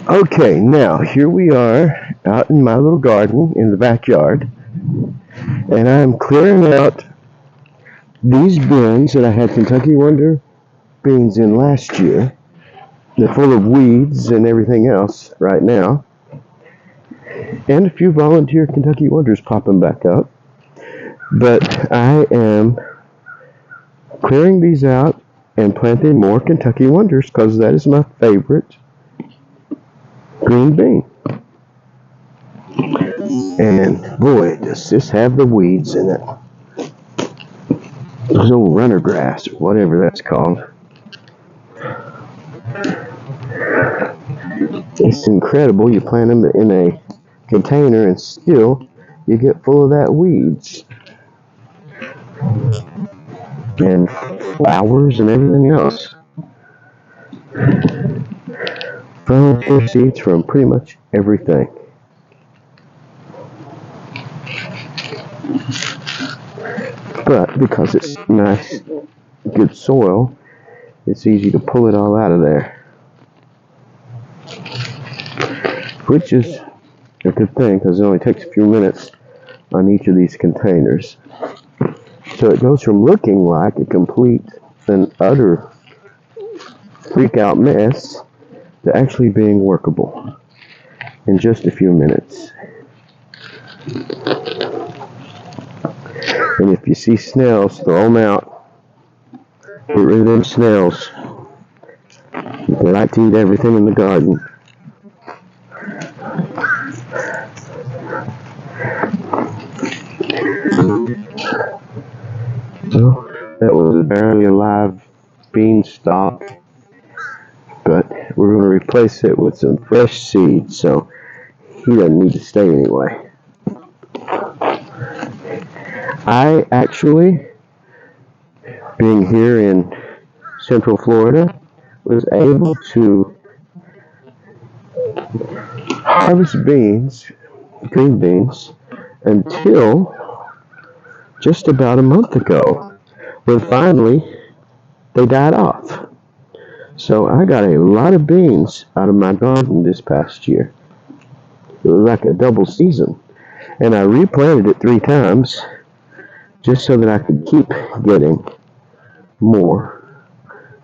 Okay, now here we are out in my little garden in the backyard, and I'm clearing out these bins that I had Kentucky Wonder beans in last year. They're full of weeds and everything else right now, and a few volunteer Kentucky Wonders popping back up. But I am clearing these out and planting more Kentucky Wonders because that is my favorite green bean. And boy, does this have the weeds in it. Those old runner grass, or whatever that's called. It's incredible. You plant them in a container and still you get full of that weeds. And flowers and everything else. Volunteer seeds from pretty much everything. But because it's nice, good soil, it's easy to pull it all out of there. Which is a good thing because it only takes a few minutes on each of these containers. So it goes from looking like a complete and utter freak out mess to actually being workable in just a few minutes. And if you see snails, throw them out. Get rid of them snails. They like to eat everything in the garden. Well, that was a barely alive beanstalk, but we're going to replace it with some fresh seeds, so he doesn't need to stay anyway. I actually, being here in Central Florida, was able to harvest beans, green beans, until just about a month ago, when finally they died off. So I got a lot of beans out of my garden this past year. It was like a double season. And I replanted it 3 times just so that I could keep getting more,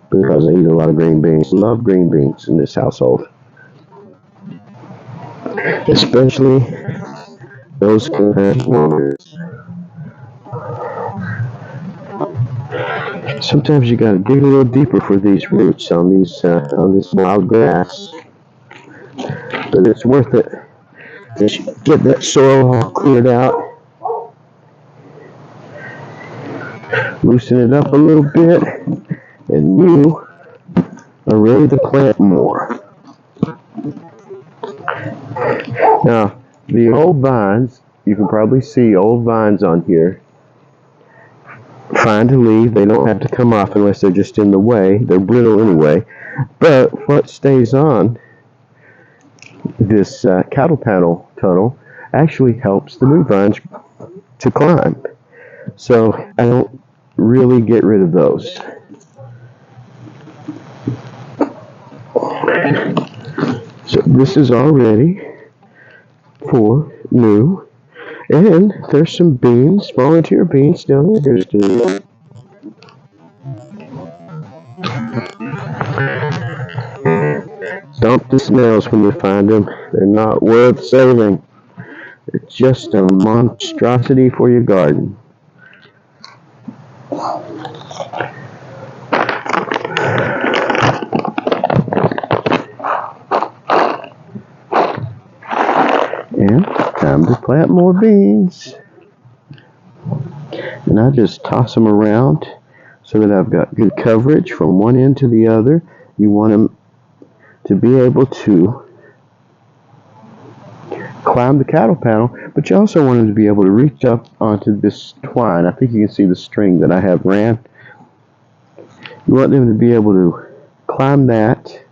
because I eat a lot of green beans. Love green beans in this household. Especially those Kentucky Wonders. Sometimes you gotta dig a little deeper for these roots on this wild grass, but it's worth it. Just get that soil all cleared out, loosen it up a little bit, and you are ready to plant more. Now, the old vines, you can probably see old vines on here. Fine to leave. They don't have to come off unless they're just in the way. They're brittle anyway. But what stays on this cattle panel tunnel actually helps the new vines to climb. So I don't really get rid of those. So this is all ready for new. And there's some beans, volunteer beans down there too. Dump the snails when you find them. They're not worth saving. They're just a monstrosity for your garden. And time to plant more beans. And I just toss them around so that I've got good coverage from one end to the other. You want them to be able to climb the cattle panel, but you also want them to be able to reach up onto this twine. I think you can see the string that I have ran. You want them to be able to climb that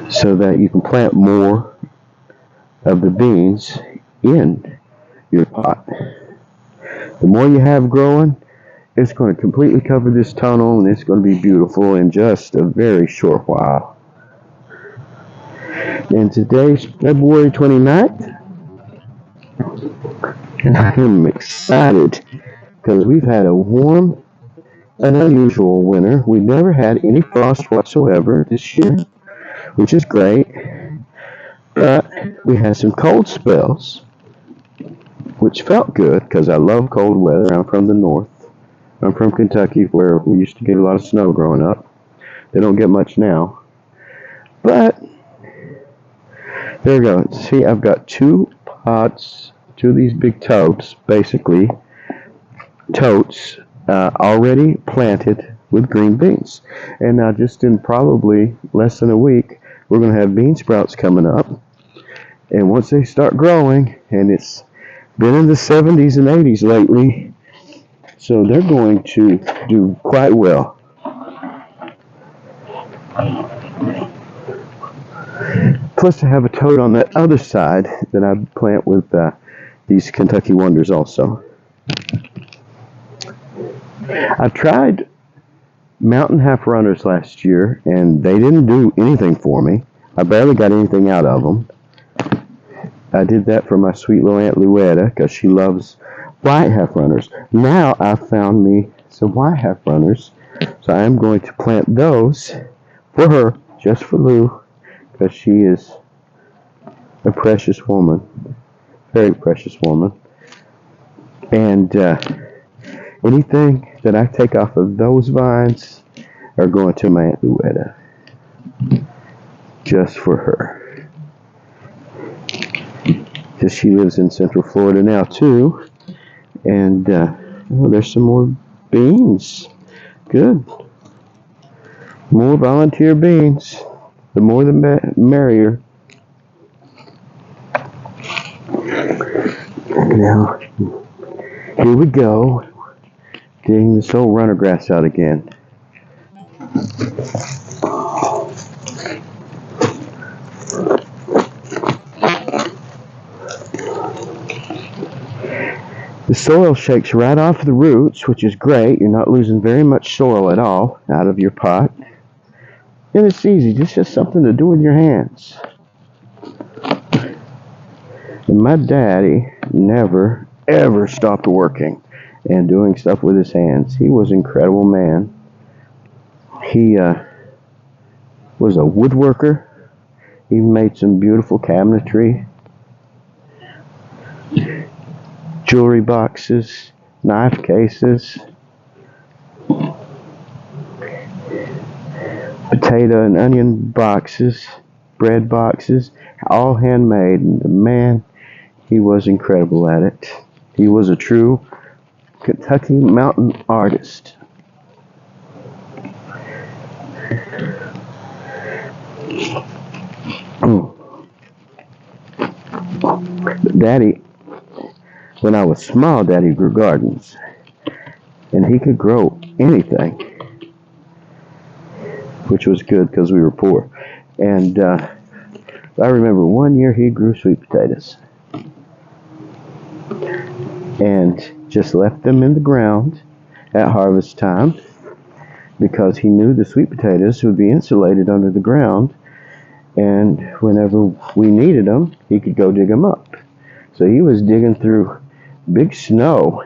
so that you can plant more of the beans in your pot. The more you have growing, It's going to completely cover this tunnel, and it's going to be beautiful in just a very short while. And today's February 29th, and I am excited because we've had a warm, an unusual winter. We've never had any frost whatsoever this year, which is great. But we had some cold spells, which felt good because I love cold weather. I'm from the north. I'm from Kentucky, where we used to get a lot of snow growing up. They don't get much now. But there we go. See, I've got two pots, two of these big totes, basically, totes, already planted with green beans. And now just in probably less than a week, we're going to have bean sprouts coming up. And once they start growing, and it's been in the 70s and 80s lately, so they're going to do quite well. Plus I have a toad on that other side that I plant with these Kentucky Wonders also. I tried Mountain Half Runners last year, and they didn't do anything for me. I barely got anything out of them. I did that for my sweet little Aunt Louetta because she loves white half runners. Now I found me some white half runners, so I am going to plant those for her, just for Lou, because she is a precious woman, very precious woman. And anything that I take off of those vines are going to my Aunt Louetta, just for her. Because she lives in Central Florida now too. And oh, there's some more beans. Good. More volunteer beans. The more the merrier. Now, here we go. Getting this old runner grass out again. The soil shakes right off the roots, which is great. You're not losing very much soil at all out of your pot. And it's easy, just something to do with your hands. And my daddy never, ever stopped working and doing stuff with his hands. He was an incredible man. He was a woodworker. He made some beautiful cabinetry, jewelry boxes, knife cases, potato and onion boxes, bread boxes, all handmade. And the man, he was incredible at it. He was a true Kentucky mountain artist. Daddy, when I was small, Daddy grew gardens, and he could grow anything, which was good because we were poor. And I remember one year he grew sweet potatoes and just left them in the ground at harvest time because he knew the sweet potatoes would be insulated under the ground, and whenever we needed them, he could go dig them up. So he was digging through big snow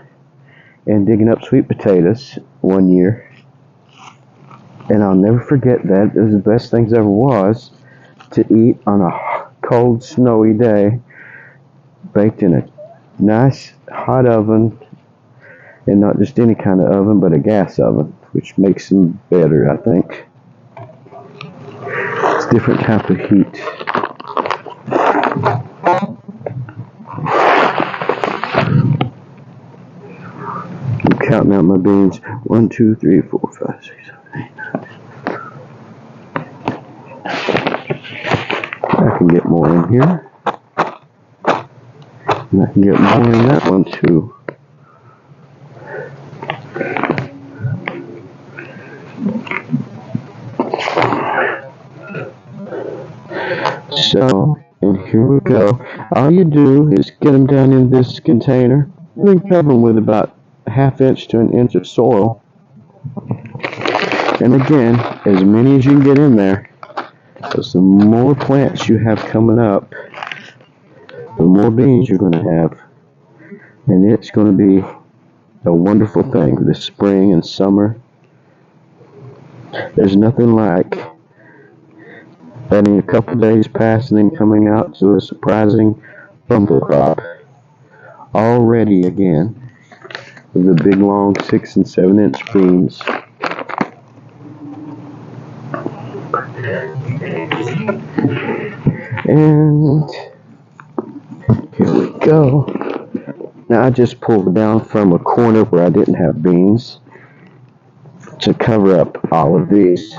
and digging up sweet potatoes one year, and I'll never forget that. It was the best things ever was to eat on a cold, snowy day, baked in a nice hot oven, and not just any kind of oven, but a gas oven, which makes them better, I think. It's a different type of heat. I'm counting out my beans. 1, 2, 3, 4, 5, 6, 7, 8, 9. I can get more in here. And I can get more in that one too. So, and here we go. All you do is get them down in this container and then cover them with about a ½ inch to an inch of soil. And again, as many as you can get in there, because the more plants you have coming up, the more beans you're going to have. And it's going to be a wonderful thing this spring and summer. There's nothing like letting a couple days pass and then coming out to a surprising bumper crop already again with the big long 6 and 7 inch beans. And here we go. Now I just pulled down from a corner where I didn't have beans to cover up all of these.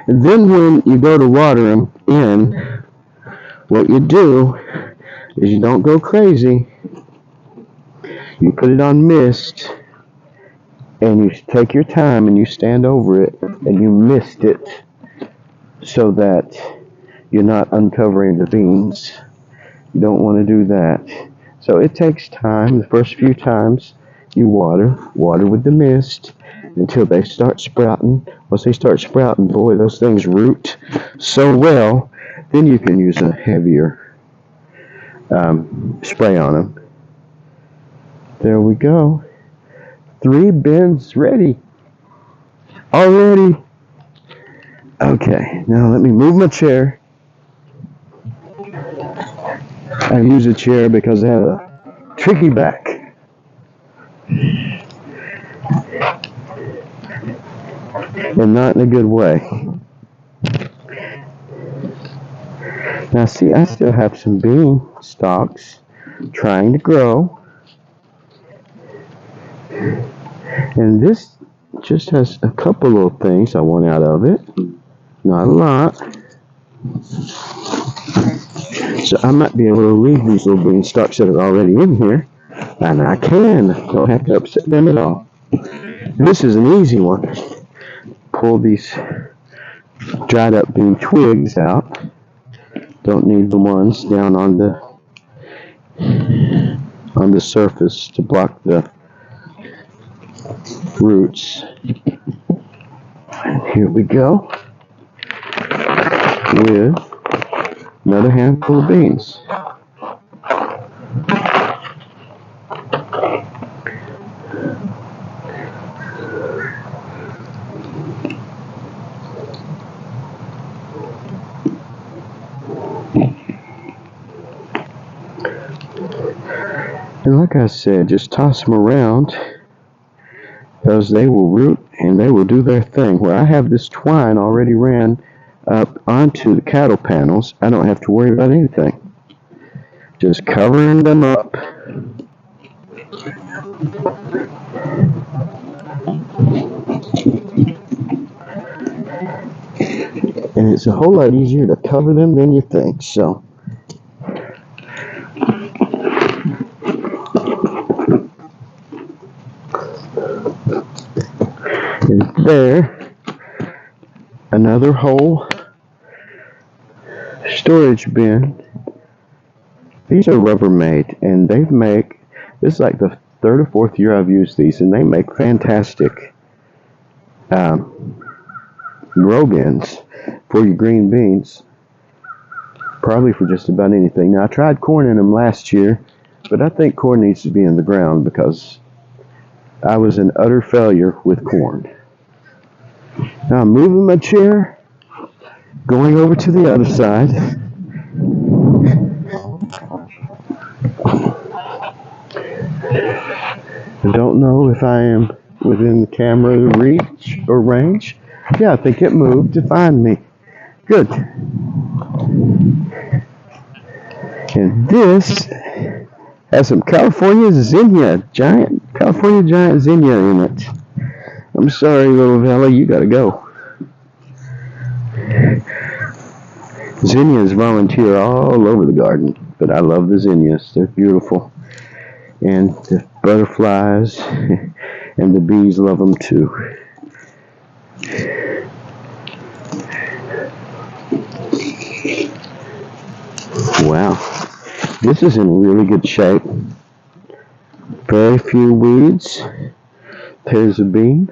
And then when you go to water them in, what you do is you don't go crazy. You put it on mist and you take your time and you stand over it and you mist it so that you're not uncovering the beans. You don't want to do that. So it takes time. The first few times you water with the mist until they start sprouting. Once they start sprouting, boy, those things root so well. Then you can use a heavier spray on them. There we go. 3 bins ready. Already. Okay, now let me move my chair. I use a chair because I have a tricky back. And not in a good way. Now see, I still have some bean stalks trying to grow. And this just has a couple little things I want out of it. Not a lot. So I might be able to leave these little bean stalks that are already in here. And I can. Don't have to upset them at all. This is an easy one. Pull these dried up bean twigs out. Don't need the ones down on the surface to block the roots. And here we go with another handful of beans. And like I said, just toss them around because they will root and they will do their thing. Where I have this twine already ran up onto the cattle panels, I don't have to worry about anything. Just covering them up. And it's a whole lot easier to cover them than you think, so. And there, another whole storage bin. These are Rubbermaid, and this is like the 3rd or 4th year I've used these, and they make fantastic grow bins for your green beans. Probably for just about anything. Now, I tried corn in them last year, but I think corn needs to be in the ground because I was an utter failure with corn. Now, I'm moving my chair, going over to the other side. I don't know if I am within the camera reach or range. Yeah, I think it moved to find me. Good. And this has some California giant zinnia in it. I'm sorry, little fella, you gotta go. Zinnias volunteer all over the garden, but I love the zinnias. They're beautiful. And the butterflies and the bees love them too. Wow. This is in really good shape. Very few weeds. There's a bean.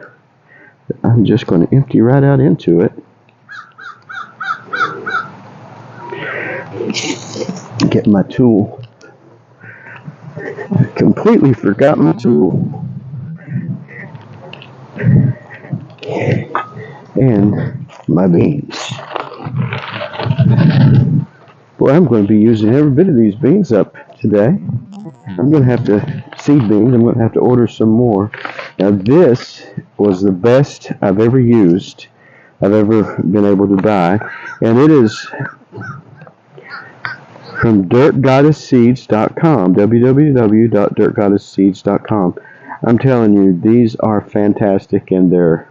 I'm just going to empty right out into it. Get my tool. I completely forgot my tool. And my beans. Boy, I'm going to be using every bit of these beans up today. I'm going to have to seed beans. I'm going to have to order some more. Now this was the best I've ever used. I've ever been able to buy. And it is from dirtgoddessseeds.com, www.dirtgoddessseeds.com. I'm telling you, these are fantastic, and they're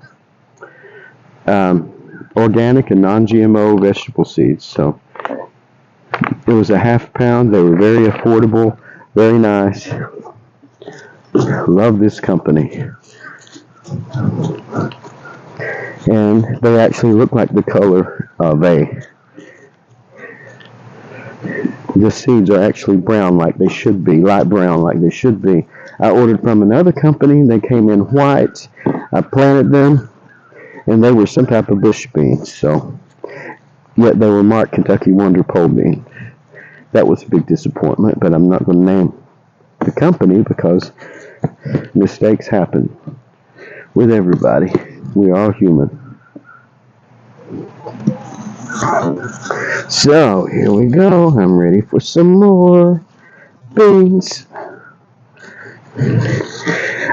organic and non-GMO vegetable seeds. So it was a half pound. They were very affordable, very nice. Love this company. And they actually look like the color of the seeds are actually brown like they should be, light brown like they should be. I ordered from another company. They came in white. I planted them, and they were some type of bush beans. So, yet they were marked Kentucky Wonder Pole Bean. That was a big disappointment, but I'm not going to name the company because mistakes happen with everybody. We are human. So, here we go. I'm ready for some more beans.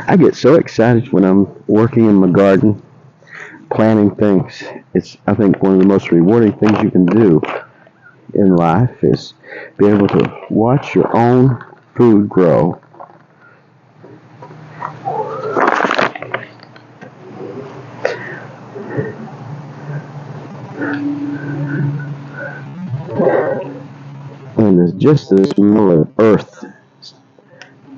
I get so excited when I'm working in my garden, planting things. It's, I think, one of the most rewarding things you can do in life is be able to watch your own food grow. And just the smell of earth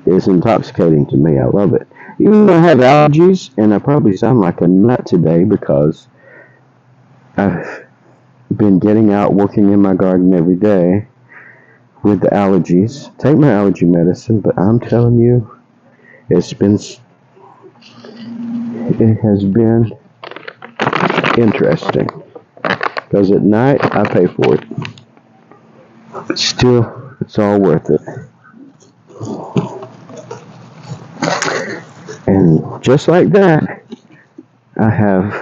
is intoxicating to me. I love it. Even though I have allergies, and I probably sound like a nut today because I've been getting out working in my garden every day with the allergies. Take my allergy medicine, but I'm telling you, it has been interesting because at night I pay for it. But still, it's all worth it. And just like that, I have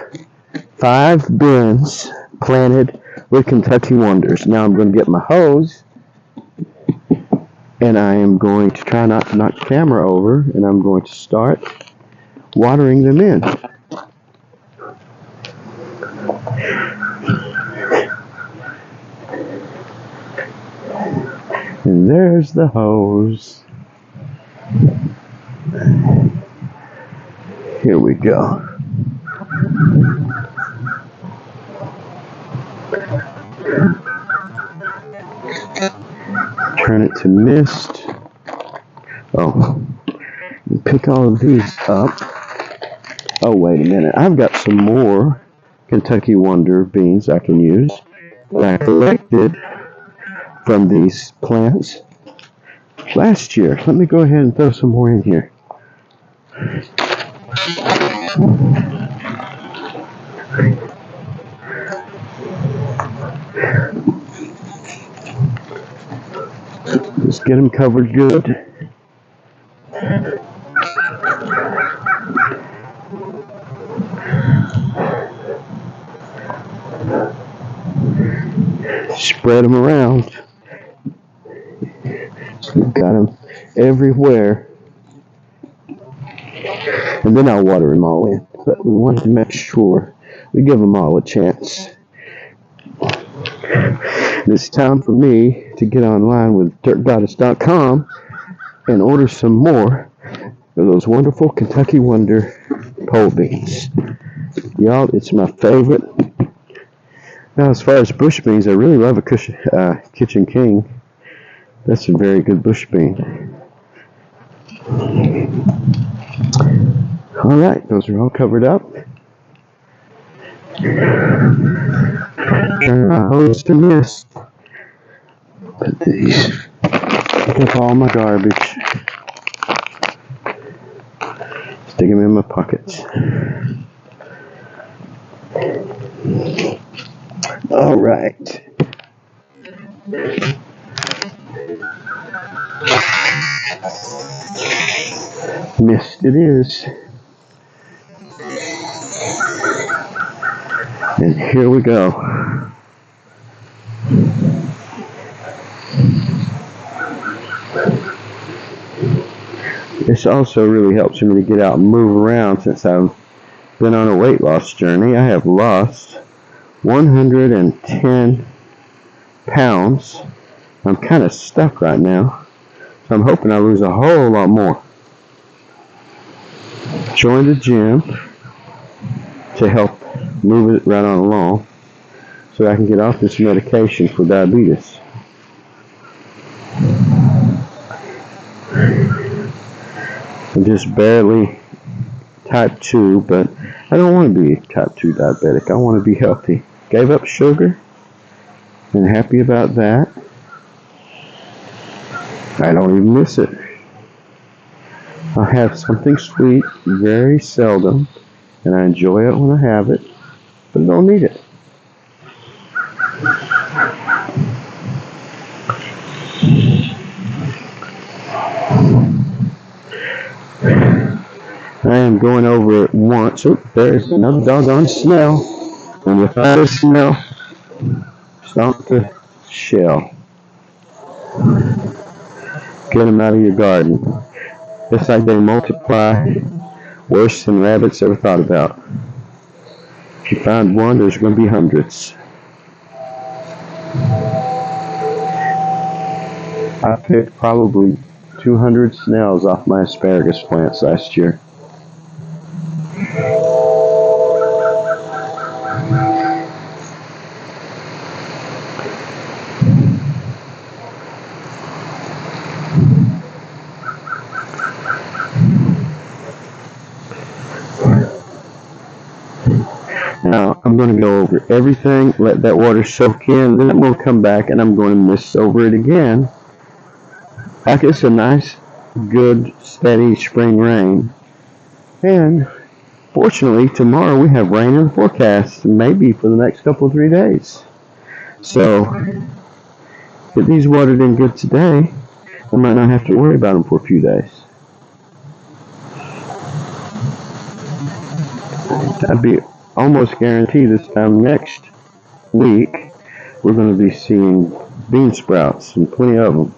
5 bins planted with Kentucky Wonders. Now I'm going to get my hose, and I am going to try not to knock the camera over, and I'm going to start watering them in. And there's the hose. Here we go. Turn it to mist. Oh, pick all of these up. Oh, wait a minute. I've got some more Kentucky Wonder beans I can use that I collected from these plants last year. Let me go ahead and throw some more in here. Just get them covered good. Spread them around. We've got them everywhere. And then I'll water them all in. But we want to make sure we give them all a chance. It's time for me to get online with dirtgoddess.com and order some more of those wonderful Kentucky Wonder pole beans. Y'all, it's my favorite. Now, as far as bush beans, I really love a Kitchen King. That's a very good bush bean. All right, those are all covered up. Turn my hose to mist. Put these. Pick up all my garbage. Stick them in my pockets. All right. Mist it is. And here we go. This also really helps me to get out and move around since I've been on a weight loss journey. I have lost 110 pounds. I'm kind of stuck right now, so I'm hoping I lose a whole lot more. Joined the gym to help move it right on along so I can get off this medication for diabetes. I'm just barely type 2, but I don't want to be type 2 diabetic. I want to be healthy. Gave up sugar and happy about that. I don't even miss it. I have something sweet very seldom, and I enjoy it when I have it, but I don't need it. I am going over it once. Oh, there's another doggone snail. And if I a snail, stomp the shell. Get them out of your garden. It's like they multiply worse than rabbits ever thought about. If you find one, there's going to be hundreds. I picked probably 200 snails off my asparagus plants last year. Now, I'm going to go over everything, let that water soak in, then I'm going to come back and I'm going to mist over it again. Like it's a nice, good, steady spring rain. And fortunately, tomorrow we have rain in the forecast, maybe for the next couple of 3 days. So, get these watered in good today, I might not have to worry about them for a few days. I'd be almost guaranteed this time next week we're going to be seeing bean sprouts and plenty of them.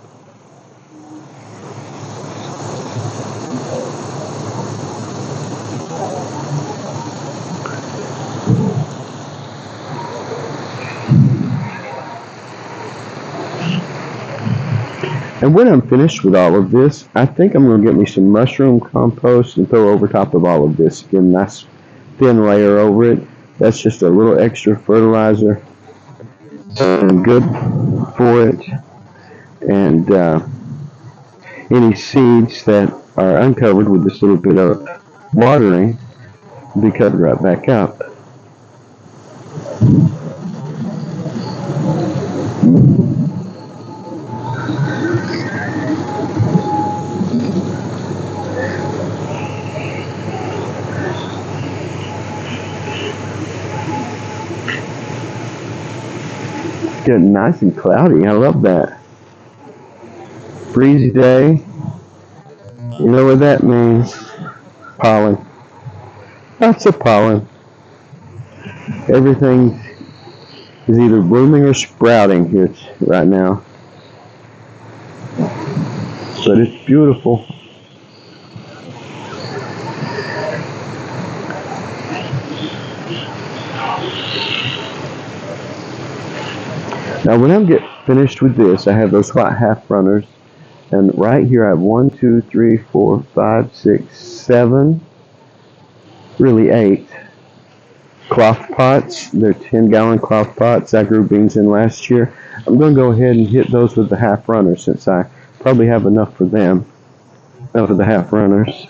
And when I'm finished with all of this, I think I'm going to get me some mushroom compost and throw over top of all of this. Get a nice thin layer over it. That's just a little extra fertilizer and good for it. And any seeds that are uncovered with this little bit of watering will be cut right back up. Getting nice and cloudy. I love that. Breezy day. You know what that means? Pollen. Lots of pollen. Everything is either blooming or sprouting here right now. But it's beautiful. Now when I get finished with this, I have those white half runners. And right here I have 1, 2, 3, 4, 5, 6, 7, really 8 cloth pots. They're 10-gallon cloth pots I grew beans in last year. I'm going to go ahead and hit those with the half runners since I probably have enough for them, enough of the half runners.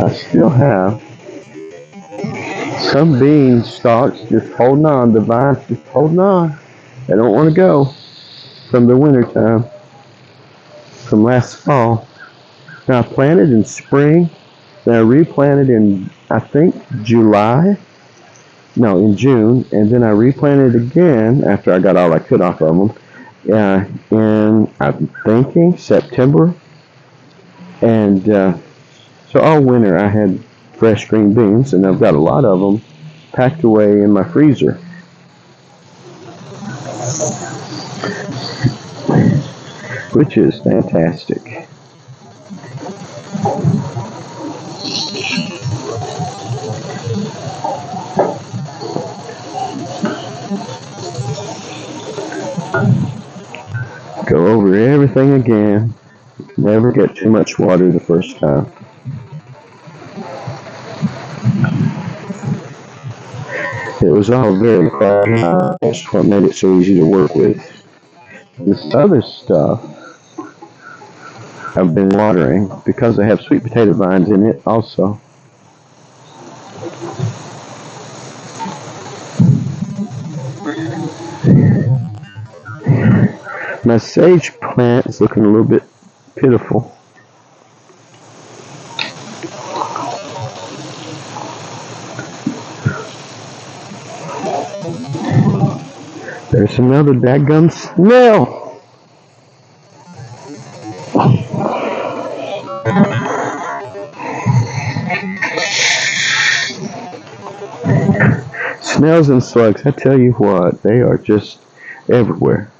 I still have some bean stalks just holding on, the vines just holding on. They don't want to go from the winter time, from last fall. Now I planted in spring, then I replanted in, I think, in June, and then I replanted again after I got all I could off of them. In, I'm thinking, September. And so all winter I had fresh green beans, and I've got a lot of them packed away in my freezer, which is fantastic. Go over everything again. Never get too much water the first time. It was all very quiet. That's what made it so easy to work with. This other stuff I've been watering because I have sweet potato vines in it also. My sage plant is looking a little bit pitiful. There's another dadgum snail. Snails and slugs, I tell you what, they are just everywhere.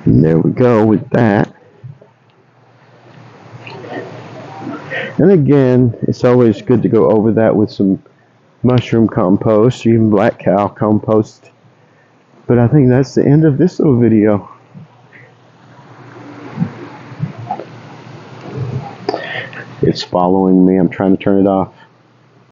And there we go with that. And again, it's always good to go over that with some mushroom compost, or even black cow compost. But I think that's the end of this little video. It's following me. I'm trying to turn it off.